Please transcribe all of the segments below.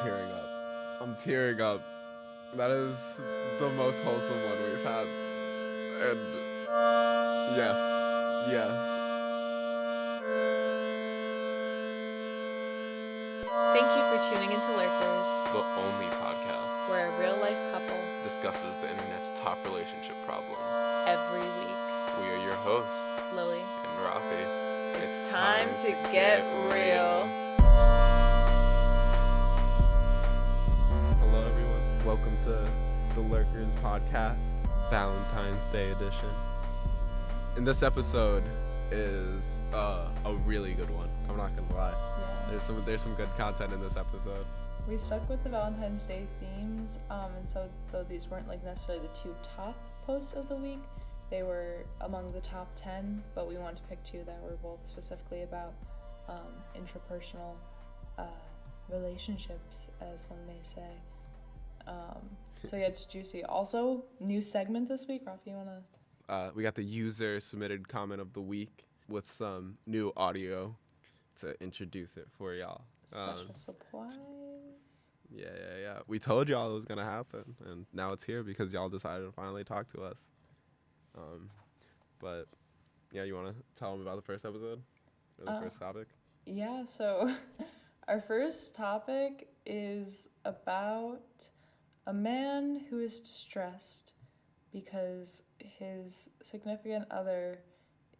tearing up. I'm tearing up. That is the most wholesome one we've had. And yes. Thank you for tuning into Lurkers, the only podcast where a real-life couple discusses the internet's top relationship problems every week. We are your hosts, Lily and Rafi. It's time to get real. Hello, everyone. Welcome to the Lurkers podcast, Valentine's Day edition. And this episode is a really good one. I'm not gonna lie. Yeah. There's some good content in this episode. We stuck with the Valentine's Day themes, and so though these weren't like necessarily the two top posts of the week, they were among the top 10, but we wanted to pick two that were both specifically about interpersonal relationships, as one may say. So yeah, it's juicy. Also, new segment this week. Rafi, you wanna? We got the user submitted comment of the week with some new audio to introduce it for y'all. Special supplies. Yeah. We told y'all it was gonna happen, and now it's here because y'all decided to finally talk to us. But yeah, you wanna tell them about the first episode or the first topic? Yeah. So our first topic is about a man who is distressed because his significant other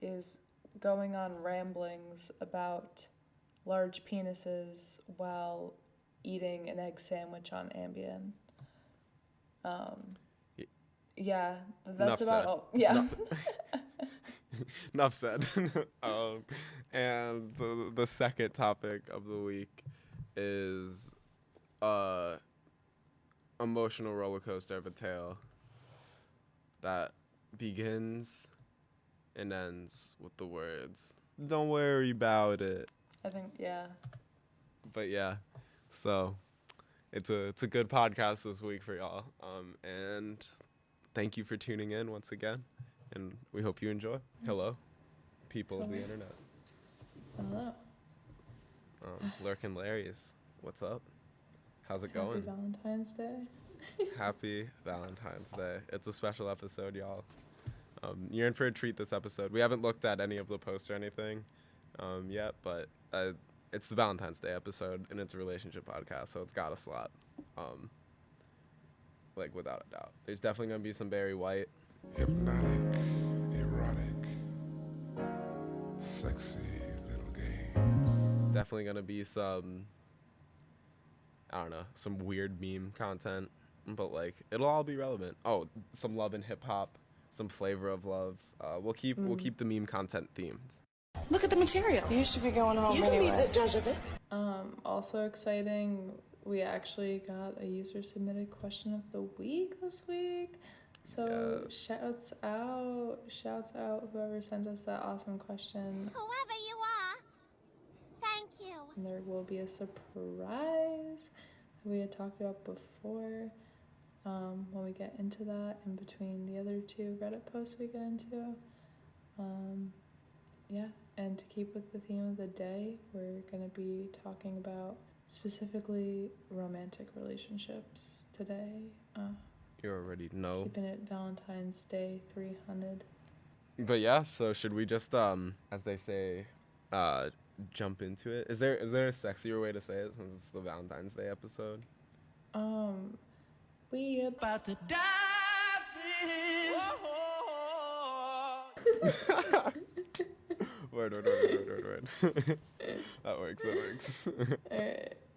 is going on ramblings about large penises while eating an egg sandwich on Ambien. Yeah, that's about all. Yeah. Enough said. And the second topic of the week is emotional roller coaster of a tale that begins and ends with the words, "Don't worry about it." I think, yeah. But yeah, so it's a good podcast this week for y'all. And thank you for tuning in once again, and we hope you enjoy. Hello, people of the internet. Hello. Lurk and Larry's, what's up? How's it going? Happy Valentine's Day. Happy Valentine's Day. It's a special episode, y'all. You're in for a treat this episode. We haven't looked at any of the posts or anything yet, but it's the Valentine's Day episode, and it's a relationship podcast, so it's got a slot. Like, without a doubt. There's definitely going to be some Barry White. Hypnotic, erotic, sexy little games. Definitely going to be some, I don't know, some weird meme content, but, like, it'll all be relevant. Oh, some love and hip-hop, some flavor of love. We'll keep the meme content themed. Look at the material. You should be going home You anyway. can be the judge of it. Also exciting, we actually got a user submitted question of the week this week. So Yes. shouts out whoever sent us that awesome question. Whoever you are, thank you. And there will be a surprise that we had talked about before when we get into that, in between the other two Reddit posts we get into. Yeah, and to keep with the theme of the day, we're going to be talking about specifically romantic relationships today. You already know. Keeping it Valentine's Day 300. But yeah, so should we just, as they say, jump into it? Is there a sexier way to say it since it's the Valentine's Day episode? We About to die. Word. That works.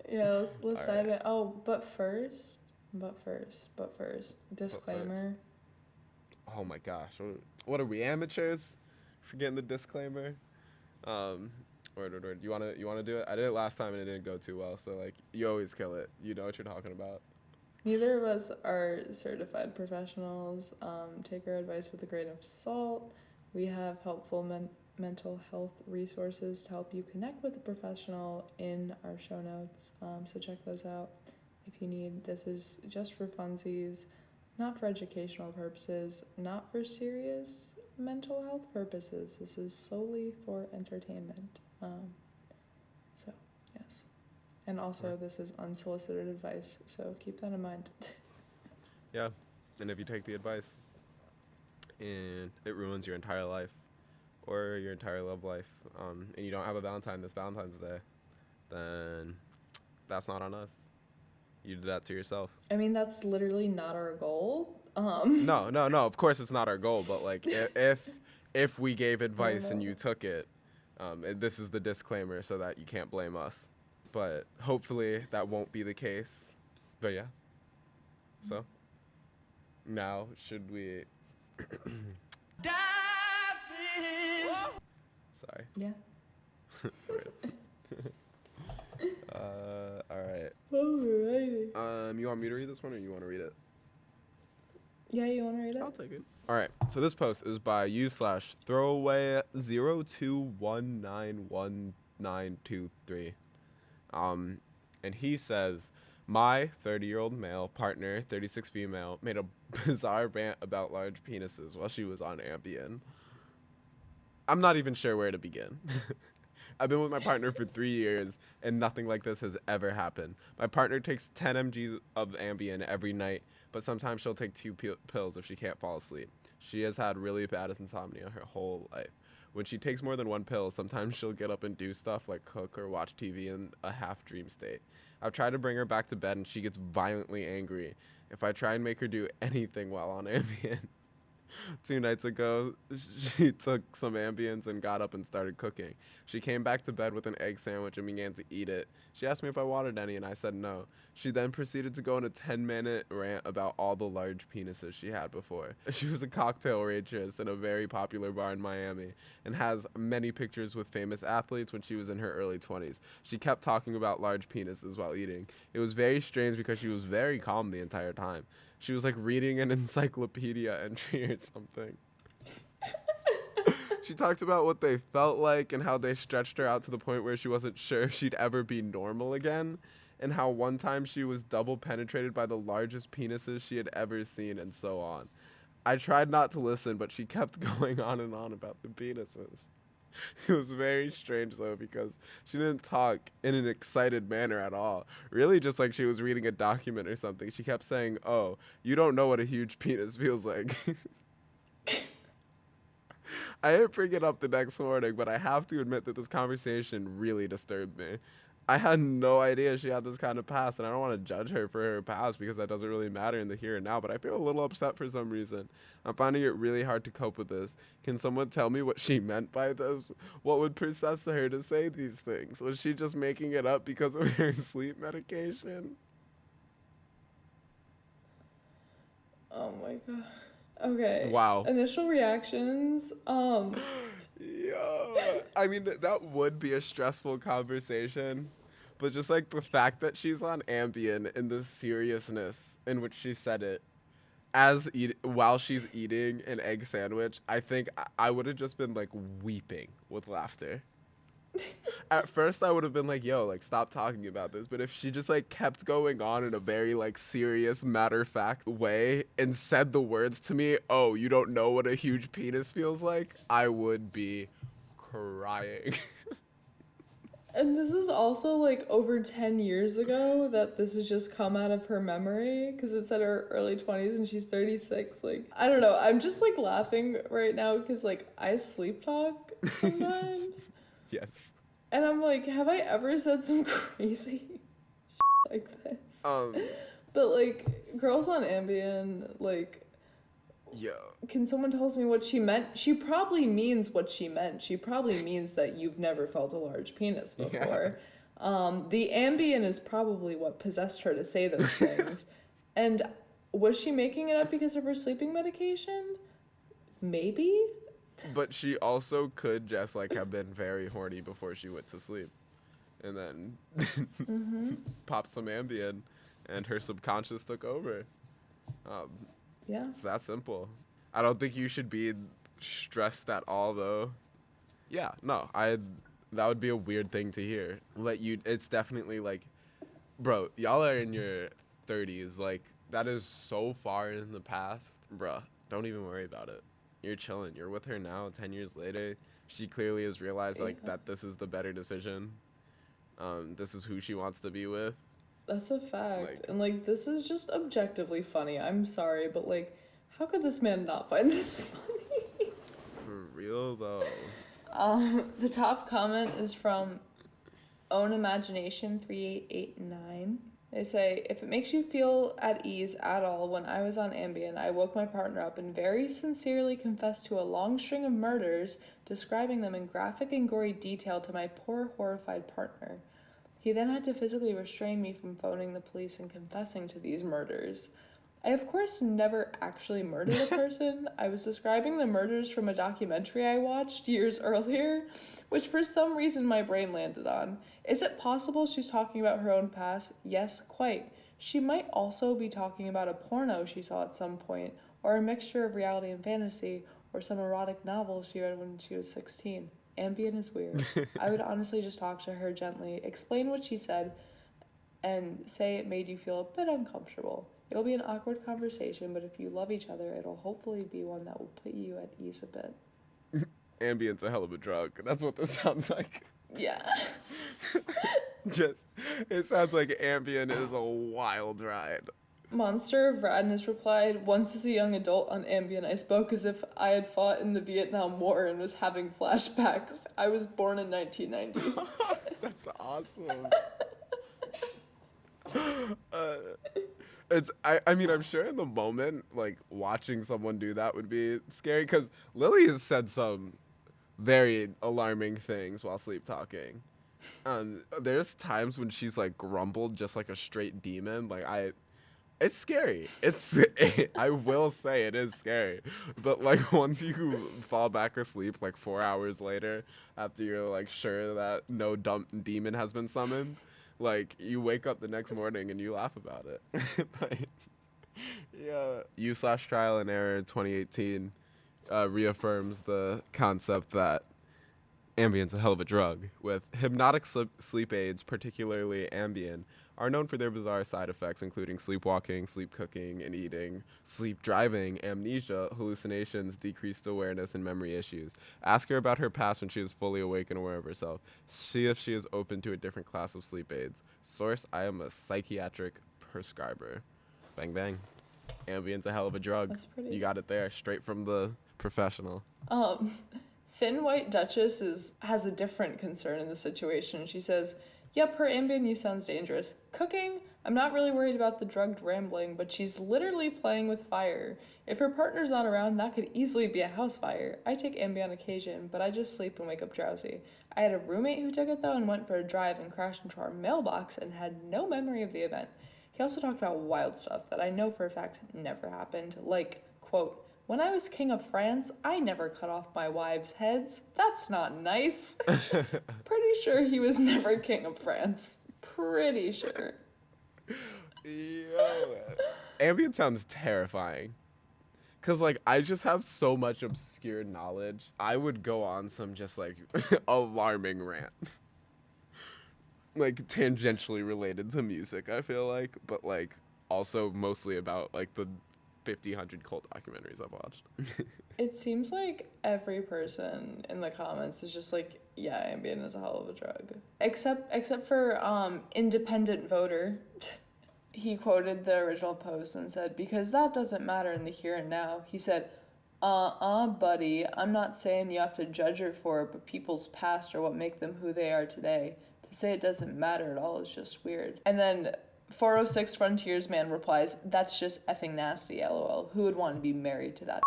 Yeah, let's All dive right. in. Oh, but first, disclaimer. Oh my gosh, what are we, amateurs? Forgetting the disclaimer. Word. You wanna do it? I did it last time and it didn't go too well. So like, you always kill it. You know what you're talking about. Neither of us are certified professionals. Take our advice with a grain of salt. We have helpful mental health resources to help you connect with a professional in our show notes. So check those out if you need. This is just for funsies, not for educational purposes, not for serious mental health purposes. This is solely for entertainment. So yes. And also, this is unsolicited advice, so keep that in mind. Yeah, and if you take the advice and it ruins your entire life or your entire love life, and you don't have a Valentine this Valentine's Day, then that's not on us. You did that to yourself. I mean, that's literally not our goal. No. Of course, it's not our goal. But like, if we gave advice and you took it, this is the disclaimer so that you can't blame us. But hopefully that won't be the case. But yeah. So now should we? Sorry. Yeah. All right. Alrighty. You want me to read this one or you want to read it? Yeah, you want to read it? I'll take it. All right. So this post is by u/throwaway 02191923. And he says, my 30-year-old male partner, 36 female, made a bizarre rant about large penises while she was on Ambien. I'm not even sure where to begin. I've been with my partner for 3 years, and nothing like this has ever happened. My partner takes 10 mg of Ambien every night, but sometimes she'll take 2 pills if she can't fall asleep. She has had really bad insomnia her whole life. When she takes more than 1 pill, sometimes she'll get up and do stuff like cook or watch TV in a half-dream state. I've tried to bring her back to bed, and she gets violently angry if I try and make her do anything while on Ambien. 2 nights ago, she took some Ambiens and got up and started cooking. She came back to bed with an egg sandwich and began to eat it. She asked me if I wanted any, and I said no. She then proceeded to go on a 10-minute rant about all the large penises she had before. She was a cocktail waitress in a very popular bar in Miami and has many pictures with famous athletes when she was in her early 20s. She kept talking about large penises while eating. It was very strange because she was very calm the entire time. She was like reading an encyclopedia entry or something. She talked about what they felt like and how they stretched her out to the point where she wasn't sure if she'd ever be normal again, and how one time she was double penetrated by the largest penises she had ever seen, and so on. I tried not to listen, but she kept going on and on about the penises. It was very strange, though, because she didn't talk in an excited manner at all. Really just like she was reading a document or something. She kept saying, oh, you don't know what a huge penis feels like. I didn't bring it up the next morning, but I have to admit that this conversation really disturbed me. I had no idea she had this kind of past, and I don't want to judge her for her past because that doesn't really matter in the here and now, but I feel a little upset for some reason. I'm finding it really hard to cope with this. Can someone tell me what she meant by this? What would possess her to say these things? Was she just making it up because of her sleep medication? Oh my god. Okay. Wow. Initial reactions. Yeah. I mean, that would be a stressful conversation. But just like the fact that she's on Ambien and the seriousness in which she said it while she's eating an egg sandwich, I think I would have just been like weeping with laughter. At first I would have been like, yo, like stop talking about this. But if she just like kept going on in a very like serious matter-of-fact way and said the words to me, oh, you don't know what a huge penis feels like, I would be crying. And this is also like over 10 years ago that this has just come out of her memory because it's at her early 20s and she's 36. Like, I don't know. I'm just like laughing right now because like I sleep talk sometimes. Yes. And I'm like, have I ever said some crazy like this? But like girls on Ambien, like, yo. Can someone tell me what she meant? She probably means what she meant. She probably means that you've never felt a large penis before. Yeah. The Ambien is probably what possessed her to say those things. And was she making it up because of her sleeping medication? Maybe. But she also could just like have been very horny before she went to sleep. And then popped some Ambien and her subconscious took over. Yeah. It's that simple. I don't think you should be stressed at all, though. Yeah, no, that would be a weird thing to hear. It's definitely like, bro, y'all are in your 30s. Like, that is so far in the past. Bruh, don't even worry about it. You're chilling. You're with her now, 10 years later. She clearly has realized, like, that this is the better decision. This is who she wants to be with. That's a fact. Like- And, like, this is just objectively funny. I'm sorry, but, like, how could this man not find this funny? For real, though. The top comment is from Own Imagination 3889. They say, if it makes you feel at ease at all, when I was on Ambien, I woke my partner up and very sincerely confessed to a long string of murders, describing them in graphic and gory detail to my poor, horrified partner. He then had to physically restrain me from phoning the police and confessing to these murders. I, of course, never actually murdered a person. I was describing the murders from a documentary I watched years earlier, which for some reason my brain landed on. Is it possible she's talking about her own past? Yes, quite. She might also be talking about a porno she saw at some point, or a mixture of reality and fantasy, or some erotic novel she read when she was 16. Ambien is weird. I would honestly just talk to her gently, explain what she said, and say it made you feel a bit uncomfortable. It'll be an awkward conversation, but if you love each other, it'll hopefully be one that will put you at ease a bit. Ambien's a hell of a drug. That's what this sounds like. Yeah. It sounds like Ambien is a wild ride. Monster of Radness replied, once as a young adult on Ambien, I spoke as if I had fought in the Vietnam War and was having flashbacks. I was born in 1990. That's awesome. I mean, I'm sure in the moment, like, watching someone do that would be scary, because Lily has said some very alarming things while sleep talking. There's times when she's, like, grumbled just like a straight demon. Like, it's scary. I will say it is scary. But, like, once you fall back asleep, like, 4 hours later, after you're, like, sure that no dumb demon has been summoned, like, you wake up the next morning and you laugh about it. Like, yeah. U/Trial and Error 2018 reaffirms the concept that Ambien's a hell of a drug, with hypnotic sleep aids, particularly Ambien, are known for their bizarre side effects, including sleepwalking, sleep cooking and eating, sleep driving, amnesia, hallucinations, decreased awareness, and memory issues. Ask her about her past when she is fully awake and aware of herself. See if she is open to a different class of sleep aids. Source, I am a psychiatric prescriber. Bang, bang. Ambien's a hell of a drug. That's pretty- You got it there, straight from the professional. Thin White Duchess has a different concern in the situation. She says, yep, her Ambien use sounds dangerous. Cooking? I'm not really worried about the drugged rambling, but she's literally playing with fire. If her partner's not around, that could easily be a house fire. I take Ambien on occasion, but I just sleep and wake up drowsy. I had a roommate who took it though and went for a drive and crashed into our mailbox and had no memory of the event. He also talked about wild stuff that I know for a fact never happened, like, quote, when I was king of France, I never cut off my wives' heads. That's not nice. Pretty sure he was never king of France. Pretty sure. Yo, Ambien sounds terrifying. Cause like I just have so much obscure knowledge. I would go on some just like alarming rant. Like tangentially related to music, I feel like, but like also mostly about like the 100 cult documentaries I've watched. It seems like every person in the comments is just like, yeah, Ambien is a hell of a drug. Except for independent voter. He quoted the original post and said, because that doesn't matter in the here and now. He said, buddy, I'm not saying you have to judge her for it, but people's past are what make them who they are today. To say it doesn't matter at all is just weird. And then 406 Frontiers Man replies, that's just effing nasty, lol. Who would want to be married to that?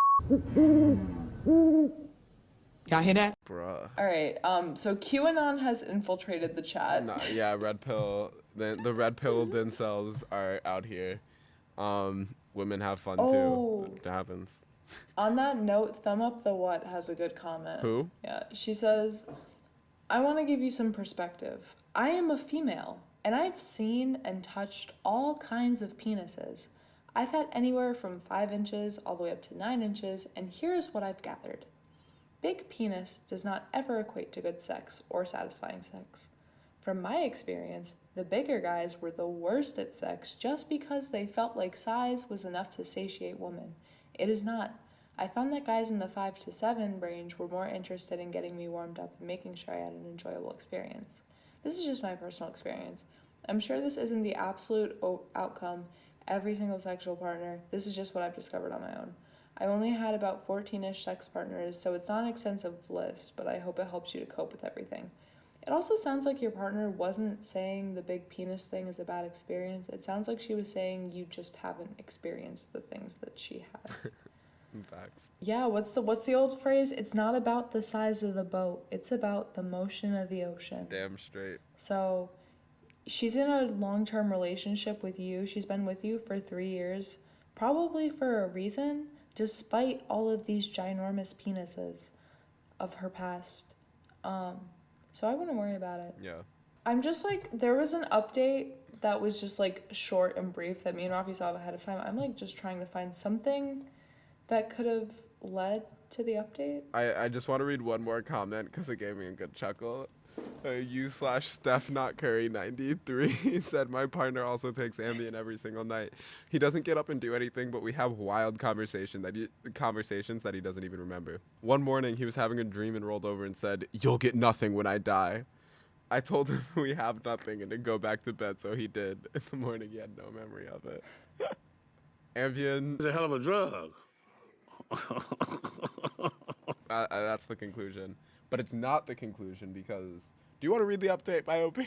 Y'all hear that? Bruh. Alright, so QAnon has infiltrated the chat. Nah, yeah, red pill. The red pill incels are out here. Women have fun Oh. too. It happens. On that note, Thumb Up the What has a good comment. Who? Yeah, she says, I want to give you some perspective. I am a female, and I've seen and touched all kinds of penises. I've had anywhere from 5 inches all the way up to 9 inches, and here's what I've gathered. Big penis does not ever equate to good sex or satisfying sex. From my experience, the bigger guys were the worst at sex just because they felt like size was enough to satiate women. It is not. I found that guys in the 5 to 7 range were more interested in getting me warmed up and making sure I had an enjoyable experience. This is just my personal experience. I'm sure this isn't the absolute outcome every single sexual partner. This is just what I've discovered on my own. I only had about 14-ish sex partners, so it's not an extensive list, but I hope it helps you to cope with everything. It also sounds like your partner wasn't saying the big penis thing is a bad experience. It sounds like she was saying you just haven't experienced the things that she has. Facts. Yeah, what's the old phrase? It's not about the size of the boat. It's about the motion of the ocean. Damn straight. So she's in a long-term relationship with you. She's been with you for 3 years, probably for a reason, despite all of these ginormous penises of her past. So I wouldn't worry about it. Yeah. I'm just like, there was an update that was just like short and brief that me and Rafi saw ahead of time. I'm like just trying to find something that could have led to the update. I just want to read one more comment because it gave me a good chuckle. You/Steph Not Curry 93 said, my partner also takes Ambien every single night. He doesn't get up and do anything, but we have wild conversations that he doesn't even remember. One morning he was having a dream and rolled over and said, you'll get nothing when I die. I told him we have nothing and to go back to bed, so he did. In the morning he had no memory of it. Ambien. It's a hell of a drug. That's the conclusion. But it's not the conclusion because... Do you want to read the update by OP?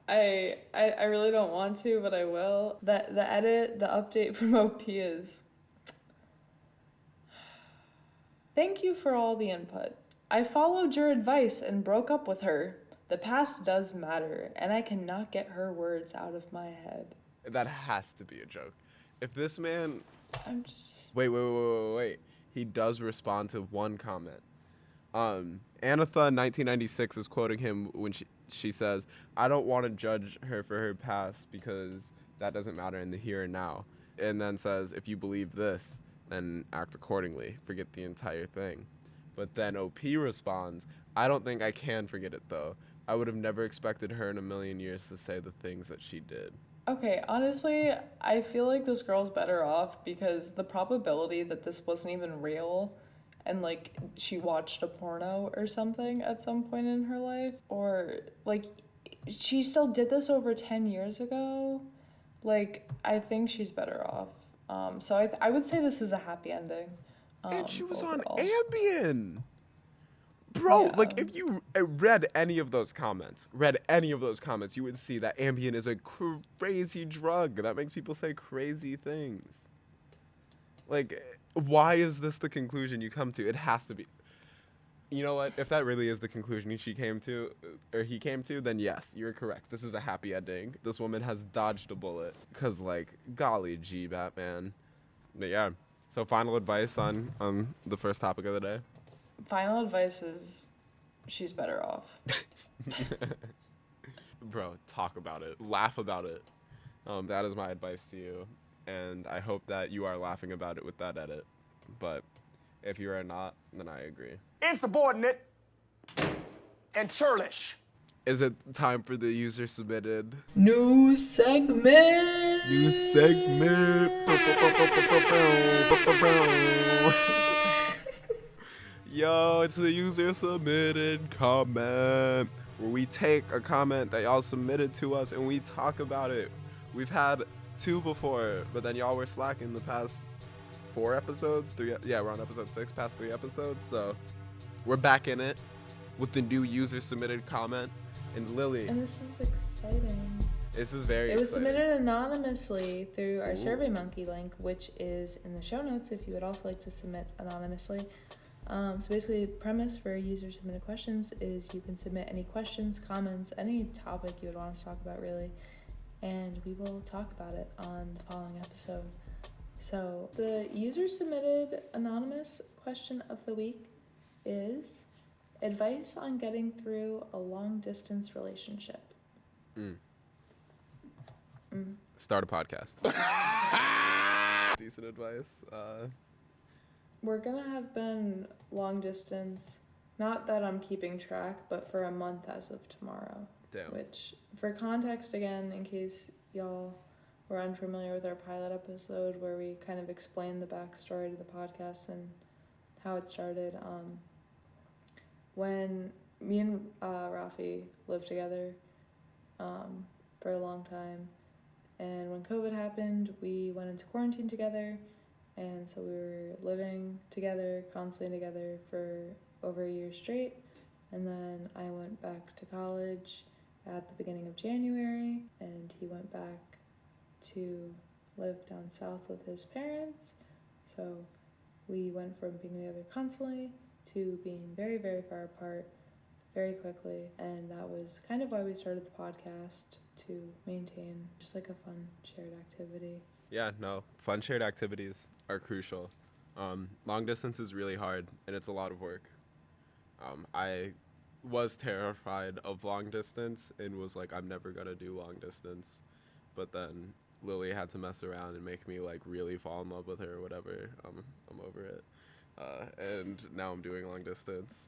I really don't want to, but I will. The update from OP is... Thank you for all the input. I followed your advice and broke up with her. The past does matter, and I cannot get her words out of my head. That has to be a joke. If this man... I'm just... Wait. He does respond to one comment. Anatha 1996 is quoting him when she says, I don't want to judge her for her past because that doesn't matter in the here and now. And then says, if you believe this, then act accordingly. Forget the entire thing. But then OP responds, I don't think I can forget it though. I would have never expected her in a million years to say the things that she did. Okay, honestly, I feel like this girl's better off because the probability that this wasn't even real and, like, she watched a porno or something at some point in her life, or, like, she still did this over 10 years ago, like, I think she's better off. So I would say this is a happy ending. And she was overall. on Ambien. Bro, Yeah. like, if you read any of those comments, you would see that Ambien is a crazy drug that makes people say crazy things. Like, why is this the conclusion you come to? It has to be. You know what? If that really is the conclusion he came to, then yes, you're correct. This is a happy ending. This woman has dodged a bullet. Because, like, golly gee, Batman. But yeah. So final advice on the first topic of the day. Final advice is she's better off. Bro, talk about it. Laugh about it. That is my advice to you. And I hope that you are laughing about it with that edit. But if you are not, then I agree. Insubordinate and churlish. Is it time for the user submitted? New segment! Yo, it's the user submitted comment, where we take a comment that y'all submitted to us and we talk about it. We've had 2 before, but then y'all were slacking the past 4 episodes. 3, yeah, we're on episode 6, past 3 episodes. So we're back in it with the new user submitted comment. And Lily, And this is exciting. this is very It was exciting. submitted anonymously through our Ooh. SurveyMonkey link, which is in the show notes if you would also like to submit anonymously. So basically, the premise for user-submitted questions is you can submit any questions, comments, any topic you would want us to talk about, really, and we will talk about it on the following episode. So the user-submitted anonymous question of the week is advice on getting through a long-distance relationship. Start a podcast. Decent advice. We're gonna have been long distance, not that I'm keeping track, but for a month as of tomorrow. Damn. Which, for context again, in case y'all were unfamiliar with our pilot episode where we kind of explained the backstory to the podcast and how it started, when me and Rafi lived together for a long time. And when COVID happened, we went into quarantine together. And so we were living together, constantly together for over a year straight. And then I went back to college at the beginning of January, and he went back to live down south with his parents. So we went from being together constantly to being very, very far apart very quickly. And that was kind of why we started the podcast, to maintain just like a fun shared activity. Yeah, no, fun shared activities are crucial. Long distance is really hard, and it's a lot of work. I was terrified of long distance and was like, I'm never gonna do long distance. But then Lily had to mess around and make me like really fall in love with her or whatever. I'm over it. And now I'm doing long distance.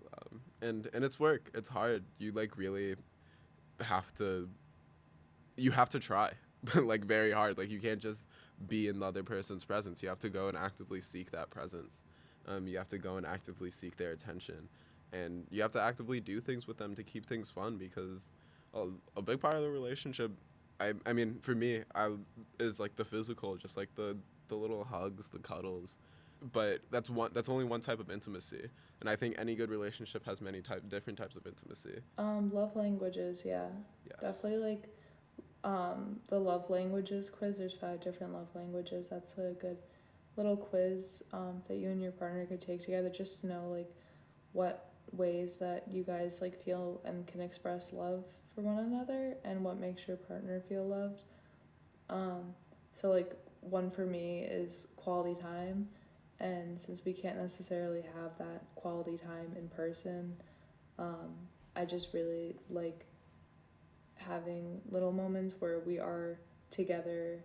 And it's work. It's hard. You like really have to try like very hard. Like you can't just be in the other person's presence. You have to go and actively seek that presence. You have to go and actively seek their attention, and you have to actively do things with them to keep things fun, because a big part of the relationship, I mean for me, is like the physical, just like the little hugs, the cuddles. But that's only one type of intimacy, and I think any good relationship has many different types of intimacy. Love languages, yeah. Yes. Definitely like the love languages quiz. There's 5 different love languages. That's a good little quiz that you and your partner could take together, just to know like what ways that you guys like feel and can express love for one another, and what makes your partner feel loved. So like one for me is quality time, and since we can't necessarily have that quality time in person, I just really like having little moments where we are together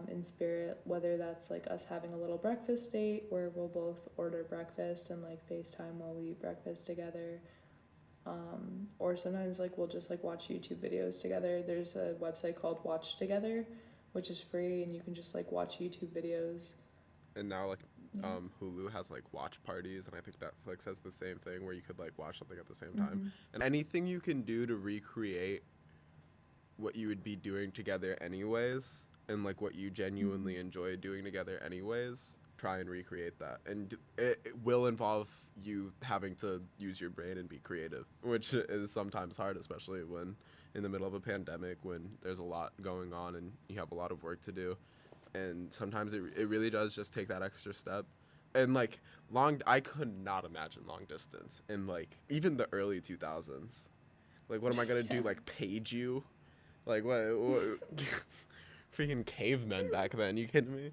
in spirit, whether that's like us having a little breakfast date where we'll both order breakfast and like FaceTime while we eat breakfast together, or sometimes like we'll just like watch YouTube videos together. There's a website called Watch Together, which is free, and you can just like watch YouTube videos. And now like Hulu has like watch parties, and I think Netflix has the same thing where you could like watch something at the same time. And anything you can do to recreate what you would be doing together anyways, and like what you genuinely enjoy doing together anyways, try and recreate that. And it will involve you having to use your brain and be creative, which is sometimes hard, especially when in the middle of a pandemic, when there's a lot going on and you have a lot of work to do. And sometimes it really does just take that extra step. And like I could not imagine long distance in like even the early 2000s. Like what am I gonna do, like page you? Like what freaking cavemen back then, you kidding me?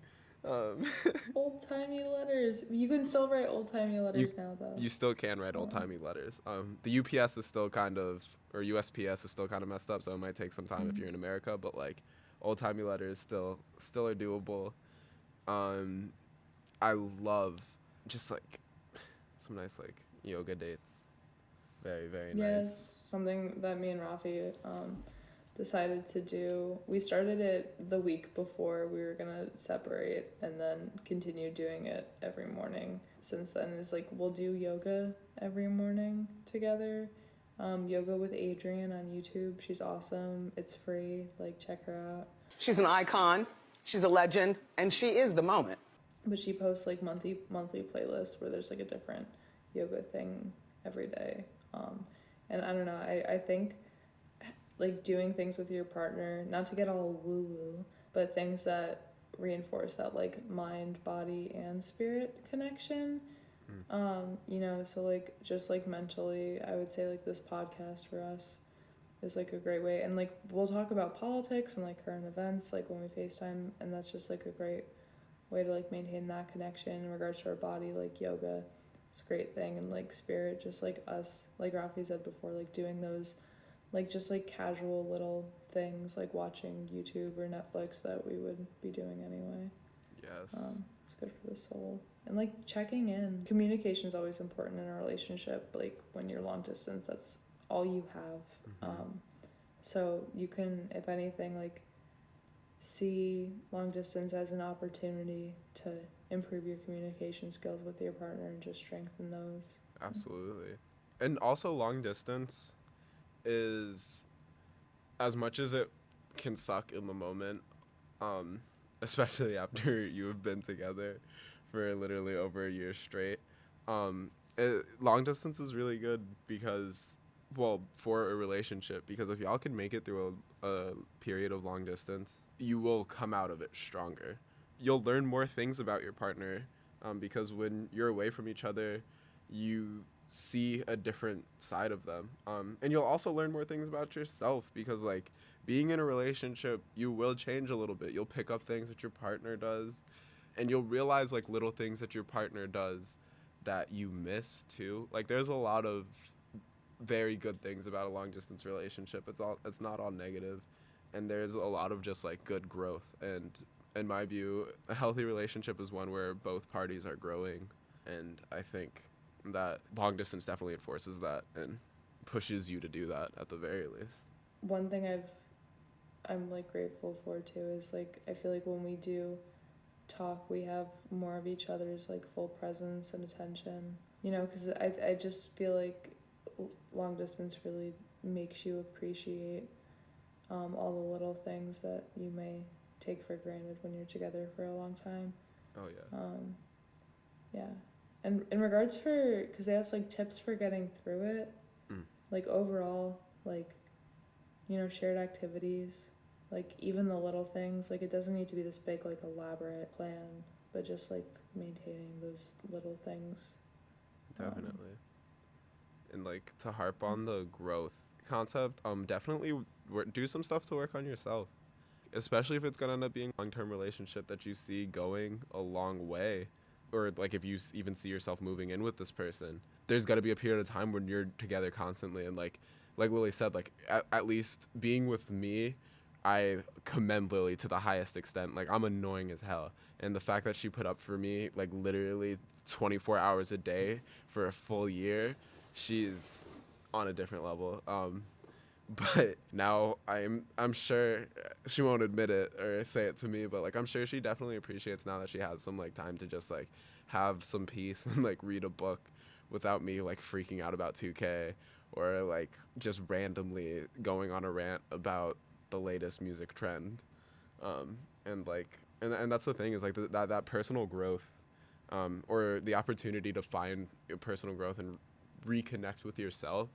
Old-timey letters. You can still write old-timey letters now though. You still can write old-timey letters. The UPS is still kind of, or USPS is still kind of messed up, so it might take some time if you're in America, but like old-timey letters still are doable. I love just like some nice like yoga dates. Very, very nice. Yes, something that me and Rafi decided to do. We started it the week before we were gonna separate, and then continued doing it every morning since then. Is like we'll do yoga every morning together. Yoga with Adrienne on YouTube. She's awesome. It's free. Like check her out. She's an icon. She's a legend, and she is the moment. But she posts like monthly playlists where there's like a different yoga thing every day. And I don't know. I think like doing things with your partner, not to get all woo-woo, but things that reinforce that like mind, body, and spirit connection. You know, so like just like mentally, I would say like this podcast for us is like a great way. And like we'll talk about politics and like current events like when we FaceTime, and that's just like a great way to like maintain that connection in regards to our body. Like yoga, it's a great thing, and like spirit, just like us, like Rafi said before, like doing those like just like casual little things like watching YouTube or Netflix that we would be doing anyway. Yes. It's good for the soul. And like checking in. Communication is always important in a relationship. Like when you're long distance, that's all you have. So you can, if anything, like see long distance as an opportunity to improve your communication skills with your partner and just strengthen those. Absolutely. And also long distance is, as much as it can suck in the moment, especially after you have been together for literally over a year straight, long distance is really good because, well, for a relationship, because if y'all can make it through a period of long distance, you will come out of it stronger. You'll learn more things about your partner, because when you're away from each other, you see a different side of them. And you'll also learn more things about yourself because, like, being in a relationship, you will change a little bit. You'll pick up things that your partner does, and you'll realize, like, little things that your partner does that you miss, too. Like, there's a lot of very good things about a long-distance relationship. It's not all negative, and there's a lot of just, like, good growth. And in my view, a healthy relationship is one where both parties are growing, and I think that long distance definitely enforces that and pushes you to do that at the very least. One thing I'm like grateful for too is like I feel like when we do talk, we have more of each other's like full presence and attention. You know, because I just feel like long distance really makes you appreciate all the little things that you may take for granted when you're together for a long time. Oh yeah. Yeah. And in regards for, because they asked like tips for getting through it, like overall, like, you know, shared activities, like even the little things, like it doesn't need to be this big like elaborate plan, but just like maintaining those little things. Definitely. And like to harp on the growth concept, definitely do some stuff to work on yourself, especially if it's gonna end up being a long-term relationship that you see going a long way. Or like if you even see yourself moving in with this person, there's got to be a period of time when you're together constantly. And like Lily said, like at least being with me, I commend Lily to the highest extent. Like I'm annoying as hell, and the fact that she put up for me like literally 24 hours a day for a full year, she's on a different level. But now I'm sure she won't admit it or say it to me, but like I'm sure she definitely appreciates now that she has some like time to just like have some peace and like read a book without me like freaking out about 2K or like just randomly going on a rant about the latest music trend. And like and that's the thing is like that personal growth, or the opportunity to find your personal growth and reconnect with yourself,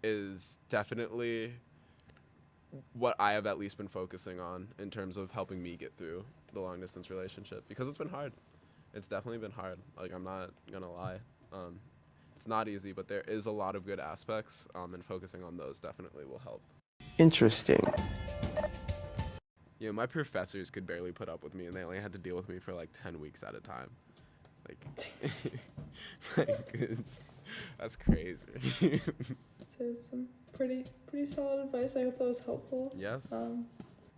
is definitely what I have at least been focusing on in terms of helping me get through the long distance relationship, because it's been hard. It's definitely been hard. Like I'm not gonna lie. It's not easy, but there is a lot of good aspects, and focusing on those definitely will help. Interesting. You know, my professors could barely put up with me, and they only had to deal with me for like 10 weeks at a time. Like, that's crazy. So some pretty solid advice. I hope that was helpful. Yes.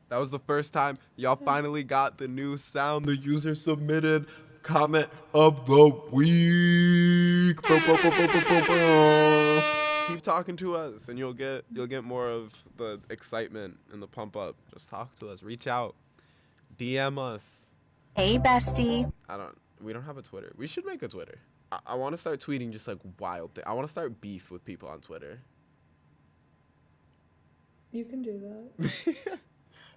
That was the first time y'all finally got the new sound, the user submitted comment of the week. Keep talking to us, and you'll get more of the excitement and the pump up. Just talk to us. Reach out. DM us. Hey, bestie. We don't have a Twitter. We should make a Twitter. I want to start tweeting just like wild things. I want to start beef with people on Twitter. You can do that.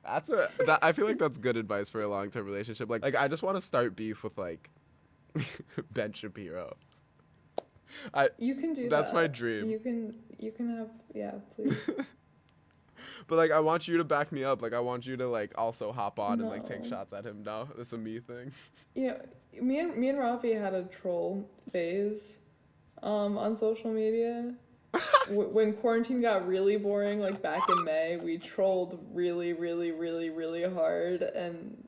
I feel like that's good advice for a long-term relationship. Like I just want to start beef with like Ben Shapiro. You can do that. That's my dream. You can have, yeah, please. But like I want you to back me up. Like I want you to like also hop on and like take shots at him. No, it's a me thing. You know, me and Rafi had a troll phase on social media. When quarantine got really boring, like back in May, we trolled really, really, really, really hard, and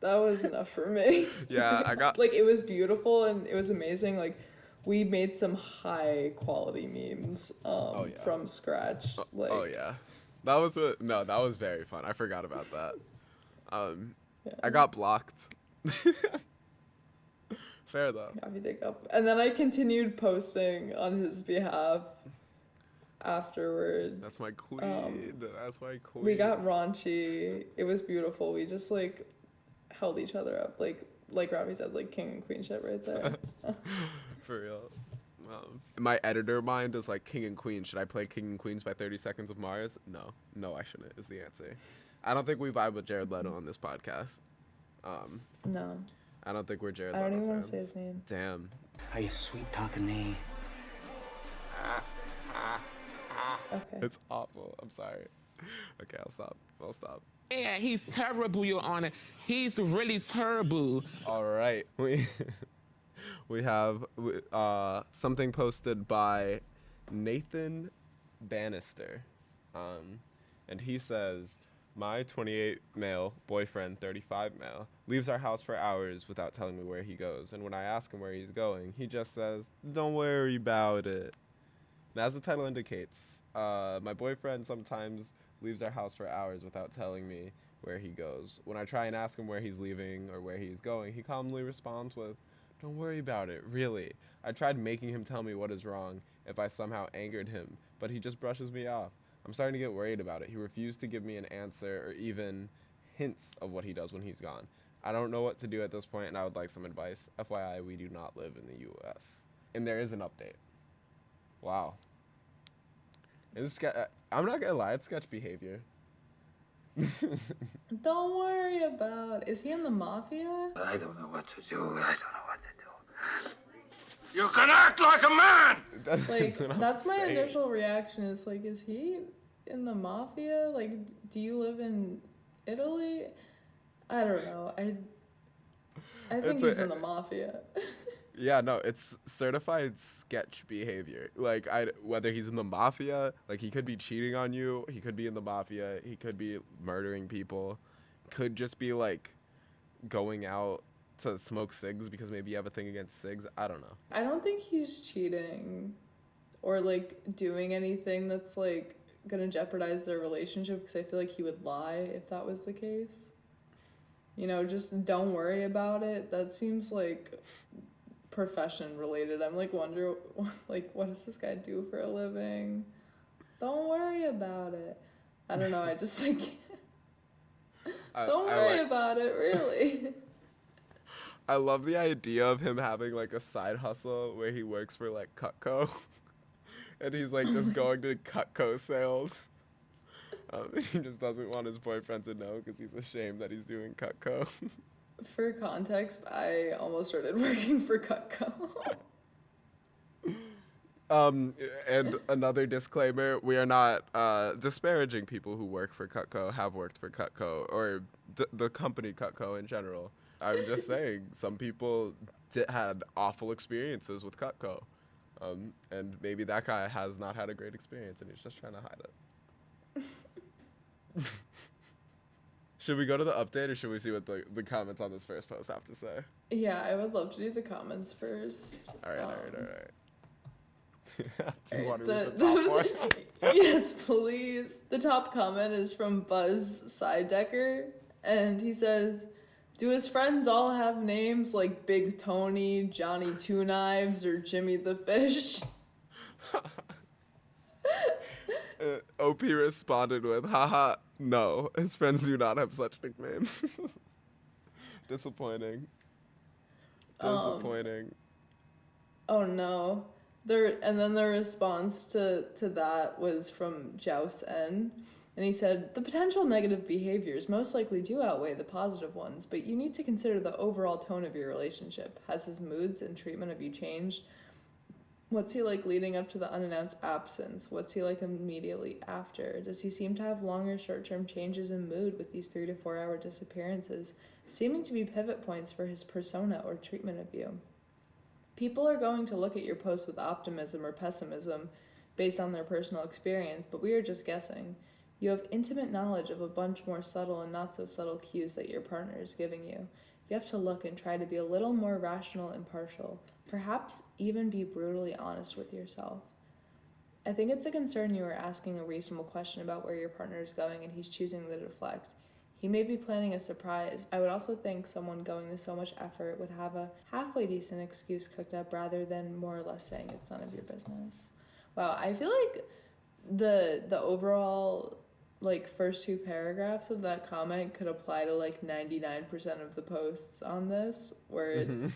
that was enough for me. Yeah, I got like it was beautiful and it was amazing. Like we made some high quality memes from scratch. Like, oh yeah, that was very fun. I forgot about that. yeah. I got blocked. Fair though. And then I continued posting on his behalf afterwards. That's my queen. That's my queen. We got raunchy. It was beautiful. We just like held each other up, like Rafi said, like king and queen shit right there. For real. My editor mind is like King and Queen. Should I play King and Queens by 30 Seconds of Mars? No, I shouldn't. Is the answer. I don't think we vibe with Jared Leto on this podcast. No. I don't think we're Jared I Leto don't even want to fans. say his name. Damn. Are you sweet talking me? Okay. It's awful. I'm sorry. Okay, I'll stop. Yeah, he's terrible, Your Honor. He's really terrible. All right. We have something posted by Nathan Bannister. And he says, my 28 male boyfriend, 35 male, leaves our house for hours without telling me where he goes. And when I ask him where he's going, he just says, don't worry about it. And as the title indicates, my boyfriend sometimes leaves our house for hours without telling me where he goes. When I try and ask him where he's leaving or where he's going, he calmly responds with, don't worry about it, really. I tried making him tell me what is wrong if I somehow angered him, but he just brushes me off. I'm starting to get worried about it. He refused to give me an answer or even hints of what he does when he's gone. I don't know what to do at this point, and I would like some advice. FYI, we do not live in the U.S. And there is an update. Wow. I'm not gonna lie, it's sketch behavior. Don't worry about it. Is he in the mafia? I don't know what to do. You can act like a man! Like, what I'm that's my saying. initial reaction is like, is he in the mafia? Like, do you live in Italy? I don't know. I think he's in the mafia. Yeah, no, it's certified sketch behavior. Like, whether he's in the mafia, like, he could be cheating on you, he could be in the mafia, he could be murdering people, could just be, like, going out to smoke cigs because maybe you have a thing against cigs. I don't know. I don't think he's cheating or, like, doing anything that's, like, gonna jeopardize their relationship, because I feel like he would lie if that was the case. You know, just don't worry about it. That seems, like, profession related. I'm like wonder like, what does this guy do for a living? Don't worry about it. I don't know, I just like don't worry about it, really. I love the idea of him having like a side hustle where he works for like Cutco and he's like just going to Cutco sales. He just doesn't want his boyfriend to know because he's ashamed that he's doing Cutco. For context, I almost started working for Cutco. And another disclaimer, we are not disparaging people who work for Cutco, have worked for Cutco, or the company Cutco in general. I'm just saying, some people had awful experiences with Cutco. And maybe that guy has not had a great experience and he's just trying to hide it. Should we go to the update or should we see what the comments on this first post have to say? Yeah, I would love to do the comments first. All right. Do you Alright, want to read the top one? Yes, please. The top comment is from Buzz Sidedecker, and he says, do his friends all have names like Big Tony, Johnny Two Knives, or Jimmy the Fish? OP responded with, haha, no, his friends do not have such nicknames. Disappointing. Oh no. And then the response to that was from Jouse N. And he said, the potential negative behaviors most likely do outweigh the positive ones, but you need to consider the overall tone of your relationship. Has his moods and treatment of you changed? What's he like leading up to the unannounced absence? What's he like immediately after? Does he seem to have longer short-term changes in mood with these 3 to 4 hour disappearances, seeming to be pivot points for his persona or treatment of you? People are going to look at your post with optimism or pessimism based on their personal experience, but we are just guessing. You have intimate knowledge of a bunch more subtle and not so subtle cues that your partner is giving you. You have to look and try to be a little more rational and impartial, perhaps even be brutally honest with yourself. I think it's a concern you are asking a reasonable question about where your partner is going and he's choosing to deflect. He may be planning a surprise. I would also think someone going to so much effort would have a halfway decent excuse cooked up rather than more or less saying it's none of your business. Wow, I feel like the overall like first two paragraphs of that comment could apply to like 99% of the posts on this, where it's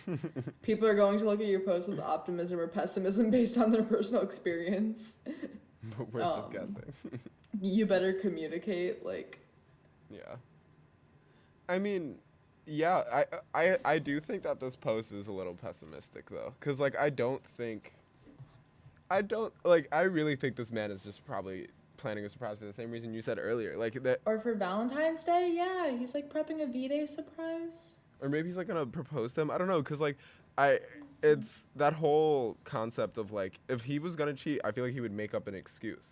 people are going to look at your post with optimism or pessimism based on their personal experience. But we're just guessing. You better communicate, like. Yeah. I mean, yeah, I do think that this post is a little pessimistic though, because like I really think this man is just probably planning a surprise for the same reason you said earlier, like that. Or for Valentine's Day, yeah, he's like prepping a V-Day surprise. Or maybe he's like gonna propose to him. I don't know, cause like it's that whole concept of like if he was gonna cheat, I feel like he would make up an excuse.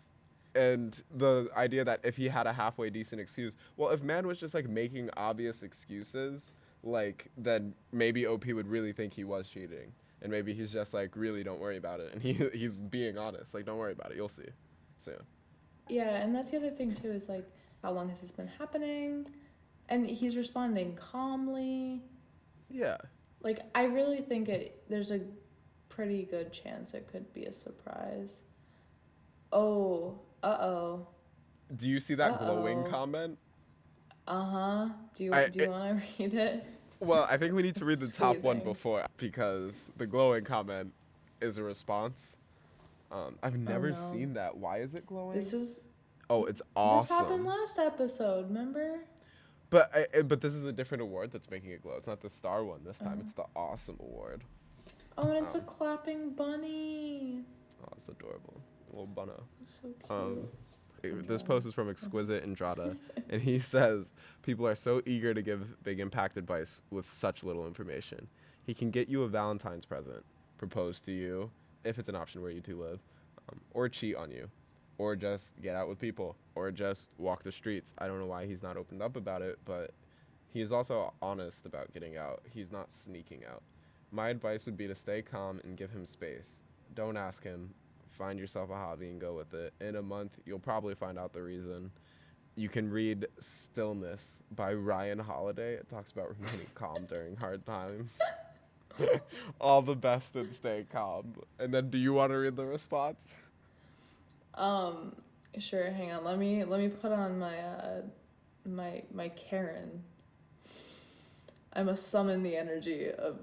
And the idea that if he had a halfway decent excuse, well, if man was just like making obvious excuses, like then maybe OP would really think he was cheating, and maybe he's just like, really, don't worry about it, and he's being honest, like, don't worry about it, you'll see soon. Yeah, and that's the other thing too, is like, how long has this been happening? And he's responding calmly. Yeah. Like, I really think there's a pretty good chance it could be a surprise. Oh, uh-oh. Do you see that glowing comment? Uh-huh. Do you want to read it? Well, I think we need to read the top one before, because the glowing comment is a response. I've never seen that. Why is it glowing? Oh, it's awesome. This happened last episode, remember? But this is a different award that's making it glow. It's not the star one this time. It's the awesome award. Oh, and it's a clapping bunny. Oh, it's adorable. A little bunno. So cute. This post is from Exquisite Andrada, and he says, people are so eager to give big impact advice with such little information. He can get you a Valentine's present, propose to you, if it's an option where you two live, or cheat on you, or just get out with people, or just walk the streets. I don't know why he's not opened up about it, but he is also honest about getting out. He's not sneaking out. My advice would be to stay calm and give him space. Don't ask him. Find yourself a hobby and go with it. In a month, you'll probably find out the reason. You can read Stillness by Ryan Holiday. It talks about remaining calm during hard times. All the best and stay calm. And then, do you want to read the response? Sure. Hang on. Let me put on my Karen. I must summon the energy of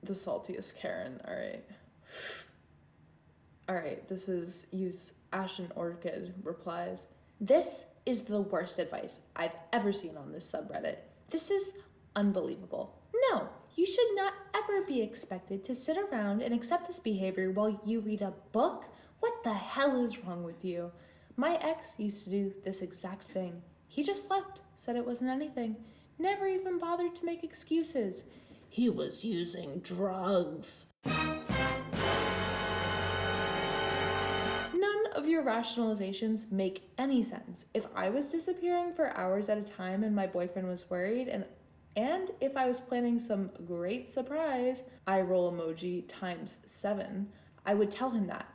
the saltiest Karen. All right. All right, this is Ashen Orchid replies, "This is the worst advice I've ever seen on this subreddit. This is unbelievable. No, you should not ever be expected to sit around and accept this behavior while you read a book. What the hell is wrong with you? My ex used to do this exact thing. He just left, said it wasn't anything, never even bothered to make excuses. He was using drugs." None of your rationalizations make any sense. If I was disappearing for hours at a time and my boyfriend was worried, and if I was planning some great surprise, eye roll emoji ×7, I would tell him that.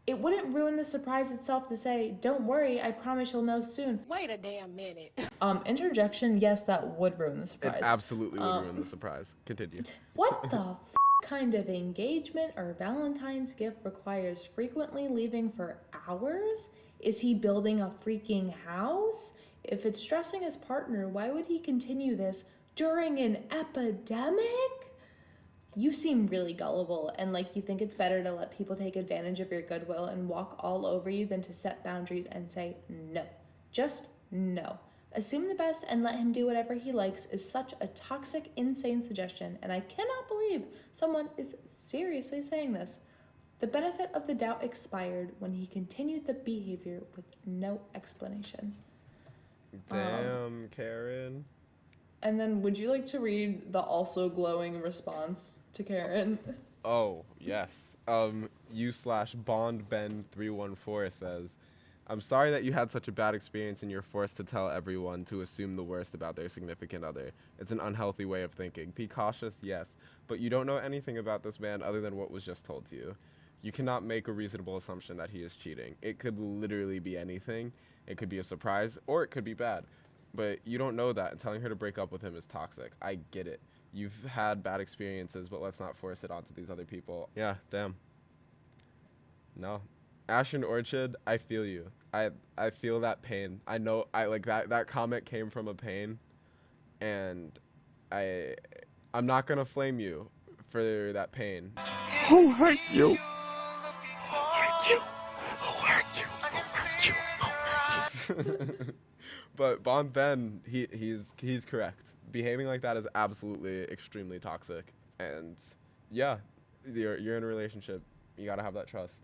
It wouldn't ruin the surprise itself to say, "Don't worry, I promise you'll know soon." Wait a damn minute. Interjection, yes, that would ruin the surprise. It absolutely would ruin the surprise. Continue. What the kind of engagement or Valentine's gift requires frequently leaving for hours? Is he building a freaking house? If it's stressing his partner, why would he continue this during an epidemic? You seem really gullible and like you think it's better to let people take advantage of your goodwill and walk all over you than to set boundaries and say no. Just no. Assume the best and let him do whatever he likes is such a toxic, insane suggestion, and I cannot believe someone is seriously saying this. The benefit of the doubt expired when he continued the behavior with no explanation. Damn, Karen. And then would you like to read the also glowing response to Karen? Oh, yes. U/BondBen314 says, "I'm sorry that you had such a bad experience and you're forced to tell everyone to assume the worst about their significant other. It's an unhealthy way of thinking. Be cautious, yes, but you don't know anything about this man other than what was just told to you. You cannot make a reasonable assumption that he is cheating. It could literally be anything. It could be a surprise, or it could be bad. But you don't know that, and telling her to break up with him is toxic. I get it. You've had bad experiences, but let's not force it onto these other people." Yeah, damn. No. Ashen Orchard, I feel you. I feel that pain. I know I like that comment came from a pain, and I'm not gonna flame you for that pain. Who hurt you? Who hurt you? Who hurt you? Who hurt you? Who hurt you? But Bon Ben, he's correct. Behaving like that is absolutely extremely toxic, and yeah, you're in a relationship. You gotta have that trust.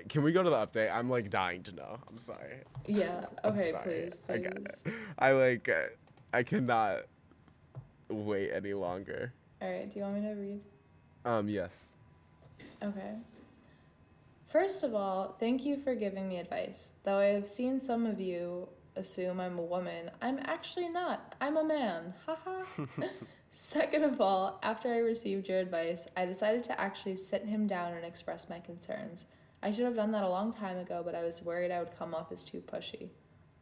Can we go to the update? I'm like dying to know. I'm sorry. Yeah. I'm Okay. sorry. Please. I got it. I cannot wait any longer. All right. Do you want me to read? Yes. Okay. First of all, thank you for giving me advice. Though I have seen some of you assume I'm a woman, I'm actually not. I'm a man. Haha. Second of all, after I received your advice, I decided to actually sit him down and express my concerns. I should have done that a long time ago, but I was worried I would come off as too pushy.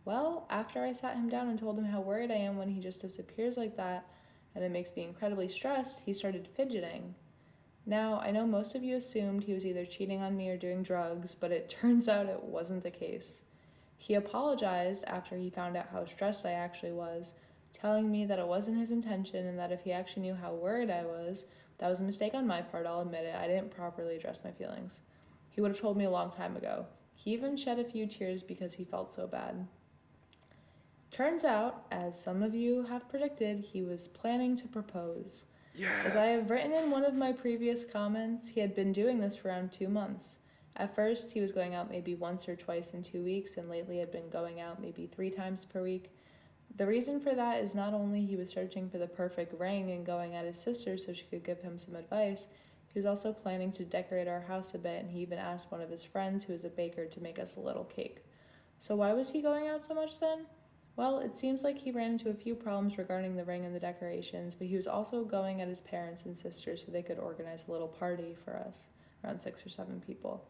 Well, after I sat him down and told him how worried I am when he just disappears like that, and it makes me incredibly stressed, he started fidgeting. Now, I know most of you assumed he was either cheating on me or doing drugs, but it turns out it wasn't the case. He apologized after he found out how stressed I actually was, telling me that it wasn't his intention and that if he actually knew how worried I was, that was a mistake on my part, I'll admit it. I didn't properly address my feelings. He would have told me a long time ago. He even shed a few tears because he felt so bad. Turns out, as some of you have predicted, he was planning to propose. Yes. As I have written in one of my previous comments, he had been doing this for around 2 months. At first, he was going out maybe once or twice in 2 weeks, and lately had been going out maybe 3 times per week. The reason for that is not only he was searching for the perfect ring and going at his sister so she could give him some advice, he was also planning to decorate our house a bit, and he even asked one of his friends who is a baker to make us a little cake. So why was he going out so much then? Well, it seems like he ran into a few problems regarding the ring and the decorations, but he was also going at his parents and sisters so they could organize a little party for us, around 6 or 7 people.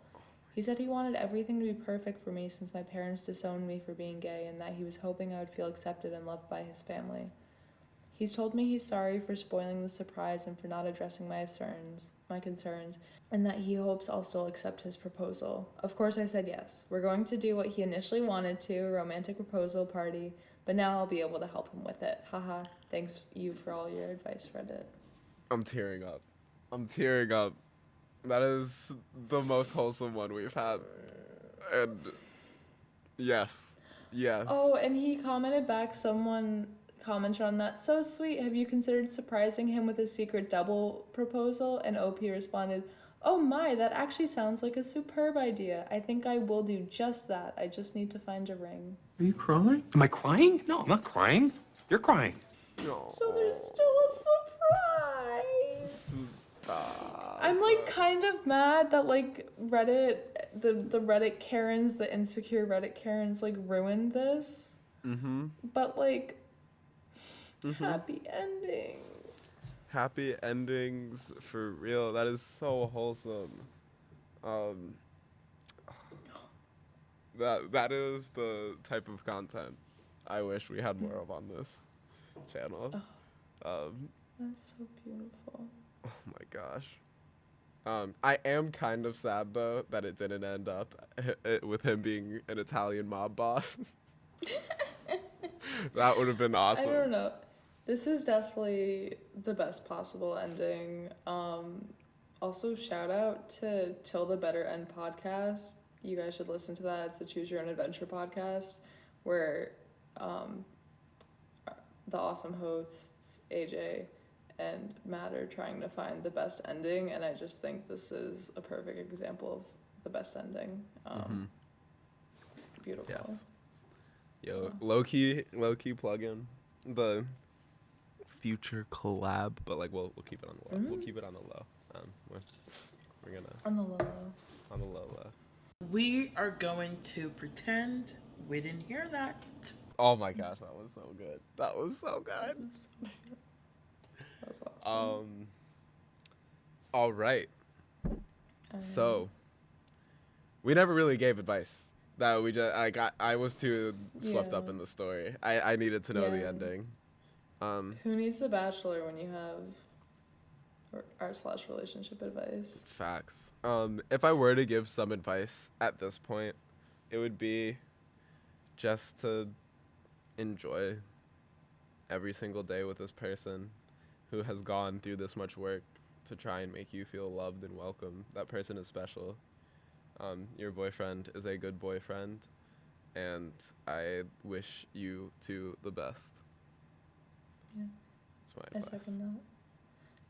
He said he wanted everything to be perfect for me since my parents disowned me for being gay and that he was hoping I would feel accepted and loved by his family. He's told me he's sorry for spoiling the surprise and for not addressing my concerns, and that he hopes I'll still accept his proposal. Of course I said yes. We're going to do what he initially wanted to, a romantic proposal party, but now I'll be able to help him with it. Haha. Thanks you for all your advice, Reddit. I'm tearing up. That is the most wholesome one we've had. And yes. Oh, and he commented back, someone commented on that, so sweet, have you considered surprising him with a secret double proposal? And OP responded, oh my, that actually sounds like a superb idea. I think I will do just that. I just need to find a ring. Are you crying? Am I crying? No, I'm not crying. You're crying. No. So there's still a surprise. I'm like kind of mad that like Reddit, the Reddit Karens, the insecure Reddit Karens like ruined this. Mm-hmm. But like, happy endings. Happy endings for real. That is so wholesome. That is the type of content I wish we had more of on this channel. That's so beautiful. Oh my gosh. I am kind of sad though that it didn't end up with him being an Italian mob boss. That would have been awesome. I don't know. This is definitely the best possible ending. Also, shout out to Till the Better End podcast. You guys should listen to that. It's a Choose Your Own Adventure podcast where the awesome hosts, AJ and Matt, are trying to find the best ending, and I just think this is a perfect example of the best ending. Beautiful. Yes. Yo, low-key plug in the future collab, but like we'll keep it on the low. We'll keep it on the low. We're gonna On the low. on the low. We are going to pretend we didn't hear that. Oh my gosh, that was so good. That was so good. That was awesome. All right. So we never really gave advice. That we just I was too swept up in the story. I needed to know the ending. Who needs a bachelor when you have for /relationship advice. Facts. If I were to give some advice at this point, it would be just to enjoy every single day with this person who has gone through this much work to try and make you feel loved and welcome. That person is special. Your boyfriend is a good boyfriend, and I wish you two the best. Yeah. That's my I advice. second that.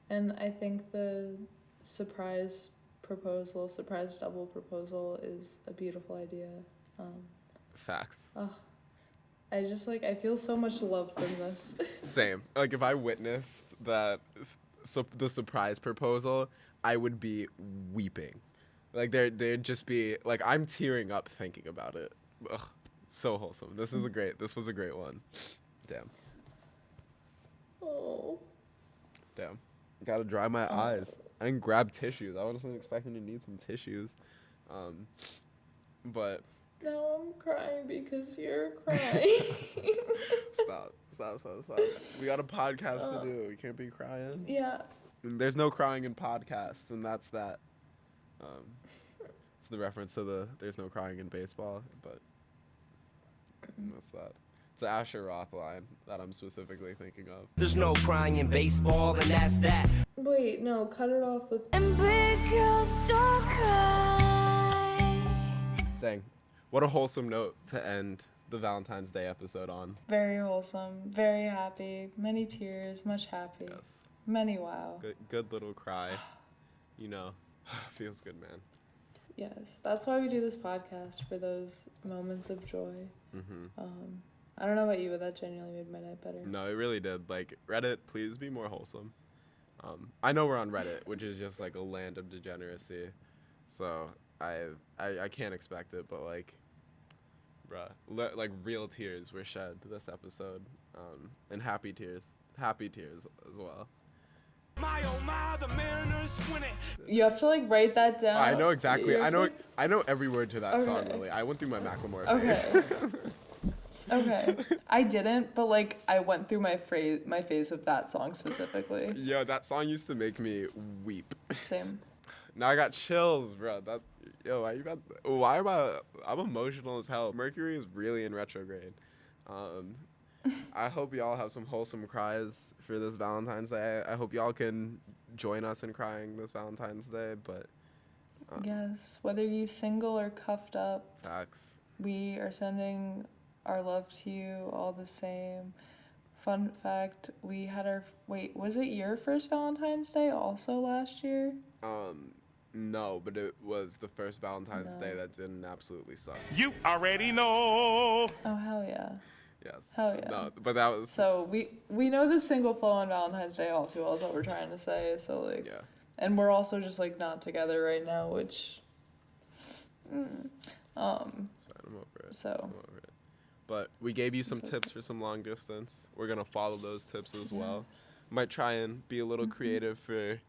And I think the surprise double proposal is a beautiful idea. Facts. I just I feel so much love from this. Same. Like if I witnessed that, the surprise proposal, I would be weeping. Like there'd just be like I'm tearing up thinking about it. Ugh, so wholesome. This was a great one. Damn. Oh. Damn. Gotta dry my eyes. I didn't grab tissues. I wasn't expecting to need some tissues. But Now I'm crying because you're crying. stop. We got a podcast to do. We can't be crying. Yeah. There's no crying in podcasts, and that's that. It's the reference to there's no crying in baseball, but that's that. It's the Asher Roth line that I'm specifically thinking of. There's no crying in baseball, and that's that. Wait, no, cut it off with. And big girls don't cry. Dang. What a wholesome note to end the Valentine's Day episode on. Very wholesome, very happy, many tears, much happy. Yes. Many wow. Good little cry. You know, feels good, man. Yes, that's why we do this podcast, for those moments of joy. Mm-hmm. I don't know about you, but that genuinely made my night better. No, it really did. Like, Reddit, please be more wholesome. I know we're on Reddit, which is just like a land of degeneracy. So I can't expect it, but like, bruh, like real tears were shed this episode, and happy tears as well. My oh my, the Mariners winning. You have to write that down. I know exactly. I know every word to that song, Lily. I went through my Macklemore phase. Okay. I didn't, but I went through my phase of that song specifically. Yo, that song used to make me weep. Same. Now I got chills, bro. I'm emotional as hell. Mercury is really in retrograde. I hope y'all have some wholesome cries for this Valentine's Day. I hope y'all can join us in crying this Valentine's Day, but yes, whether you single or cuffed up, facts. We are sending our love to you all the same. Fun fact, we had was it your first Valentine's Day also last year? No, but it was the first Valentine's Day that didn't absolutely suck. You already know. Oh, hell yeah. Yes. Hell yeah. No, but that was... So we know the single flow on Valentine's Day all too well is what we're trying to say. So yeah. And we're also just not together right now, which It's fine, I'm over it. So I'm over it. But we gave you some tips for some long distance. We're gonna follow those tips as well. Might try and be a little creative for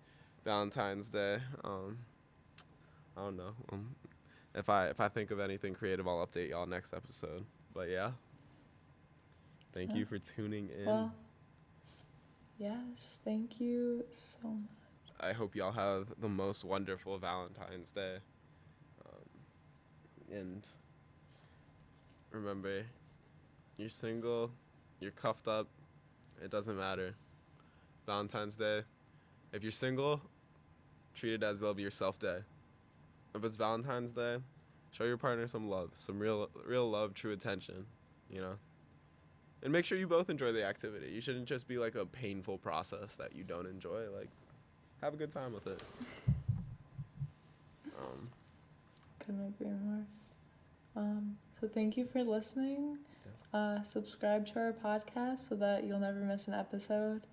Valentine's Day. I don't know. If I think of anything creative, I'll update y'all next episode. But yeah. Thank you for tuning in. Well, yes, thank you so much. I hope y'all have the most wonderful Valentine's Day. And remember, you're single, you're cuffed up, it doesn't matter. Valentine's Day, if you're single, treat it as Love Yourself Day. If it's Valentine's Day, show your partner some love, some real love, true attention, you know? And make sure you both enjoy the activity. You shouldn't just be a painful process that you don't enjoy. Have a good time with it. Couldn't agree more. So thank you for listening. Subscribe to our podcast so that you'll never miss an episode.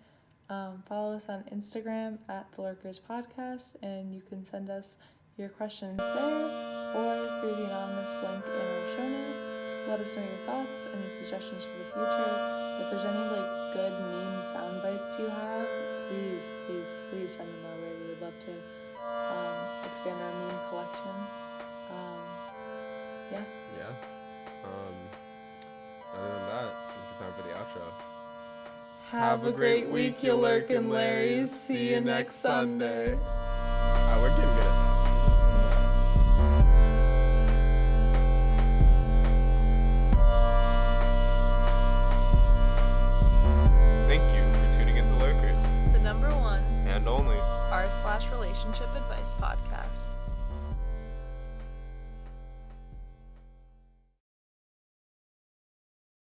Follow us on Instagram at the Lurkers Podcast, and you can send us your questions there or through the anonymous link in our show notes. Let us know your thoughts, any suggestions for the future. If there's any good meme sound bites you have, please send them our way. We would love to expand our meme collection. Yeah. Other than that, I think it's time for the outro. Have a great week, you lurkin' Larrys. See you next Sunday.